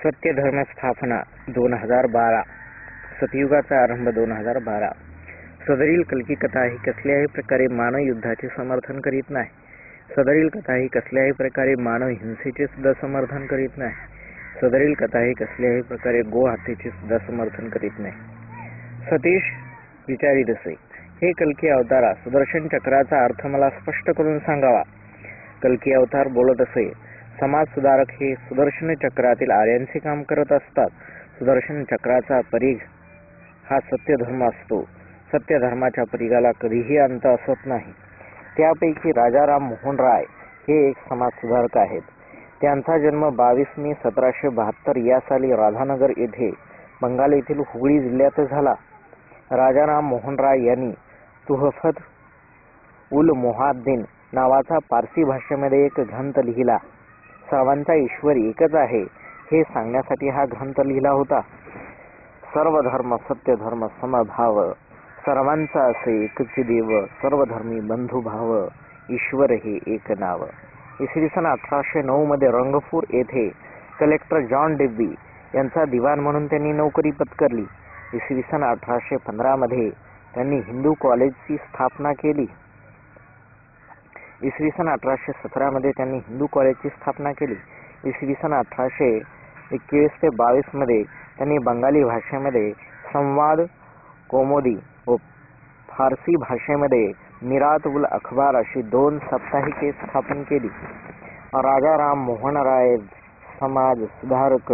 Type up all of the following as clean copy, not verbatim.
सत्य धर्म स्थापना 2012 सतयुगाचा आरंभ 2012. सदरील कल्की कथा ही कसल्याही प्रकारे मानव युद्धाचे समर्थन करीत नाही. सदरील कथा ही कसल्याही प्रकारे मानव हिंसेचे सुद्धा समर्थन करीत नाही. सदरील कथा ही कसल्याही प्रकारे गो हत्येचे सुद्धा समर्थन करीत नाही. सतीश विचारित असे, हे कल्की अवतारा, सुदर्शन चक्राचा अर्थ मला स्पष्ट करून सांगावा. कल्की अवतार बोलत असे, समाज सुधारक हे सुदर्शन चक्रातील आर्यांचे काम करत असतात. सुदर्शन चक्राचा परीघ हा सत्य धर्म असतो. सत्य धर्माच्या परीघाला कधीही अंत असत नाही. त्यापैकी राजाराम मोहन राय हे एक समाज सुधारक आहेत. त्यांचा जन्म 22 मे 1772 या साली राधानगर येथे बंगाल येथील हुगळी जिल्ह्यात झाला. राजाराम मोहन राय यांनी तुहफत उल मोहाद्दीन नावाचा पारसी भाषेमध्ये एक ग्रंथ लिहिला. सर्वांचा ईश्वर एकच आहे हे सांगण्यासाठी हा ग्रंथ लिहिला होता. सर्व धर्म सत्य धर्म समभाव, सर्वांचा असे एकच देव, सर्वधर्मी बंधुभाव, ईश्वर हे एक नाव. इसवी सन 1809 मध्ये रंगपूर येथे कलेक्टर जॉन डेब्बी यांचा दिवाण म्हणून त्यांनी नोकरी पत्करली. इसवी सन 1815 मध्ये त्यांनी हिंदू कॉलेजची स्थापना केली. इसवी सन 1817 मध्ये त्यांनी हिंदू कॉलेजची स्थापना केली. इसवी सन 1821 ते 22 मध्ये त्यांनी बंगाली भाषेमध्ये संवाद कौमुदी व फारसी भाषेमध्ये मिरात उल अखबार अशी 2 साप्ताहिके स्थापन केली. राजाराम मोहन राय समाज सुधारक,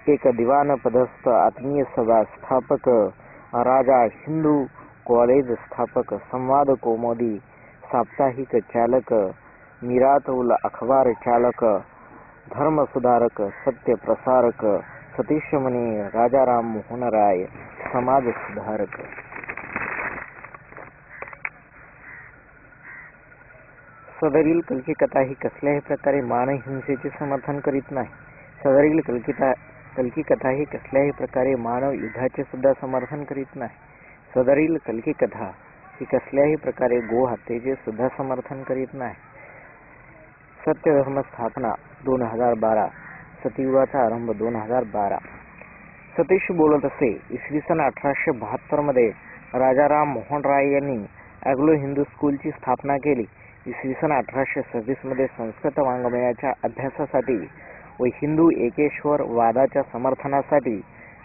एक दिवाण पदस्थ आत्मीय सभा स्थापक, राजा हिंदू कॉलेज स्थापक, संवाद कौमुदी साप्ताहिक चालक, मिरात उल अखबार चालक, धर्म सुधारक, सत्य प्रसारक, सतीश मुनी, राजाराम मोहन राय समाज सुधारक. सदरील कल्की कथा ही कसल्याही प्रकारे मानव हिंसेचे समर्थन करीत नाही. सदरील कल्की कथा ही कसल्याही प्रकारे मानव युद्धाचे सुद्धा समर्थन करीत नाही. सदरील कल्की कथा ही कसल्याही प्रकारे गो हत्येचे सुद्धा समर्थन करीत नाही. सत्य धर्म स्थापना 2012 सतयुगाचा आरंभ 2012. सतीश बोलत असे, इसवी सन 1872 मध्ये राजाराम मोहन राय यांनी अँग्लो हिंदू स्कूलची स्थापना केली. इसवी सन 1826 मध्ये संस्कृत वाङ्मयाच्या अभ्यासासाठी व हिंदू एकेश्वर वादाच्या समर्थनासाठी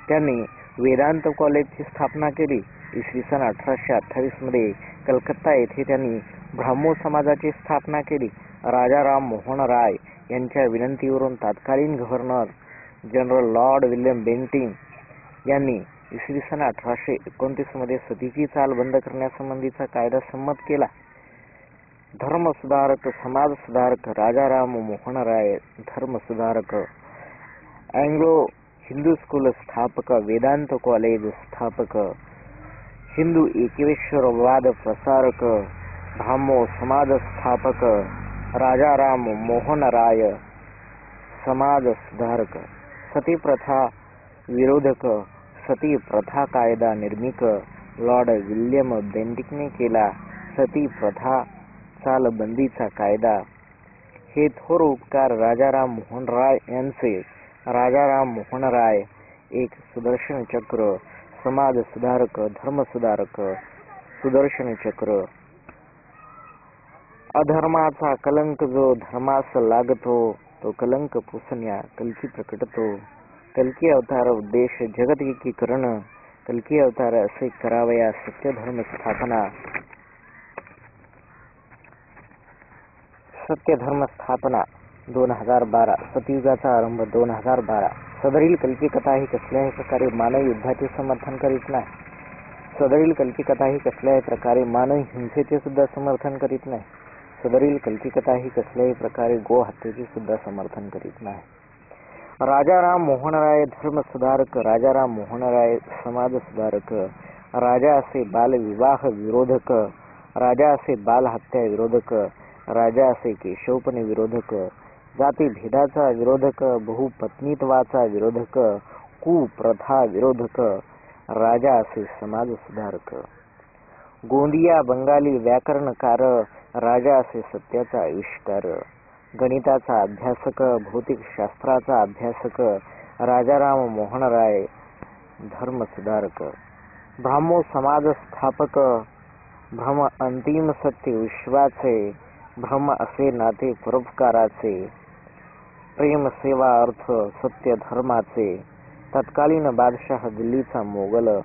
त्यांनी वेदांत कॉलेजची स्थापना केली. इसवी सन 1828 मध्ये कलकत्ता येथे त्यांनी ब्राह्मो समाजाची स्थापना केली. राजाराम मोहन राय यांच्या विनंतीवरून तत्कालीन governor general Lord William Bentinck यांनी इसवी सन 1829 मध्ये सतीची चाल बंद करण्यासंबंधीचा कायदा संमत केला. धर्म सुधारक, समाज सुधारक राजाराम मोहन राय, धर्म सुधारक, अँग्लो हिंदू स्कूल स्थापक, वेदांत कॉलेज स्थापक, हिंदू एकेश्वरवाद प्रसारक, ब्राह्मो समाज स्थापक, राजाराम मोहन राय समाज सुधारक, सती प्रथा विरोधक, सती प्रथा कायदा निर्मिक लॉर्ड विल्यम बेंटिकने केला. सती प्रथा चालबंदीचा कायदा हे थोर उपकार राजाराम मोहन राय यांचे. राजाराम मोहन राय एक सुदर्शन चक्र, समाज सुधारक, धर्म सुधारक, सुदर्शन चक्र. अधर्माचा कलंक जो धर्मास लागतो, तो कलंक पुसण्या कल्की प्रकटतो. कल्की अवतार उद्देश जगत एकीकरण. कल्की अवतार असे करावया सत्य धर्म स्थापना. सत्य धर्म स्थापना 2012 सतयुगाचा आरंभ 2012. सदरील कल्की कथा ही कसल्याही प्रकारे मानव युद्धाचे समर्थन करीत नाही. सदरील कल्की कथा ही कसल्याही प्रकारे मानव हिंसेचे सुद्धा समर्थन करीत नाही. सदरील कल्की कथा ही कसल्याही प्रकारे गो हत्येचे सुद्धा समर्थन करीत नाही. राजाराम मोहन राय धर्म सुधारक, राजाराम मोहन राय समाज सुधारक, राजा असे बालविवाह विरोधक, राजा असे बालहत्या विरोधक, राजा असे केशवपणे विरोधक, जाती भेदाचा विरोधक, बहुपत्नीत्वाचा विरोधक, कुप्रथा विरोधक, राजा असे समाज सुधारक. गोंदिया बंगाली व्याकरणकार, राजा असे सत्याचा आविष्कार. गणिताचा अभ्यासक, भौतिक शास्त्राचा अभ्यासक, राजाराम मोहन राय धर्मसुधारक. ब्राह्मो समाज स्थापक, ब्रह्म अंतिम सत्य विश्वाचे, ब्रह्म असे नाते परोपकाराचे, प्रेम सेवा अर्थ सत्य धर्माचे. तत्कालीन बादशाह दिल्लीचा मोगल,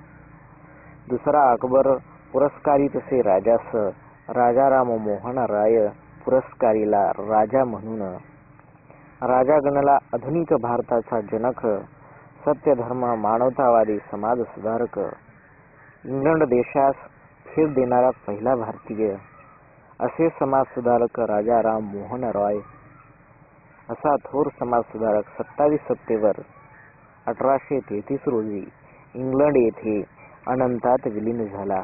दुसरा अकबर पुरस्कारित से राजास, राजाराम मोहन राय पुरस्कारीला राजा म्हणून. राजा गणला आधुनिक भारताचा जनक, सत्य धर्म मानवतावादी समाज सुधारक. इंग्लंड देशास भेट देणारा पहिला भारतीय असे समाज सुधारक राजाराम मोहन रॉय. असा थोर समाज सुधारक 27 सप्टेंबर 1833 रोजी इंग्लंड येथे अनंतात विलीन झाला.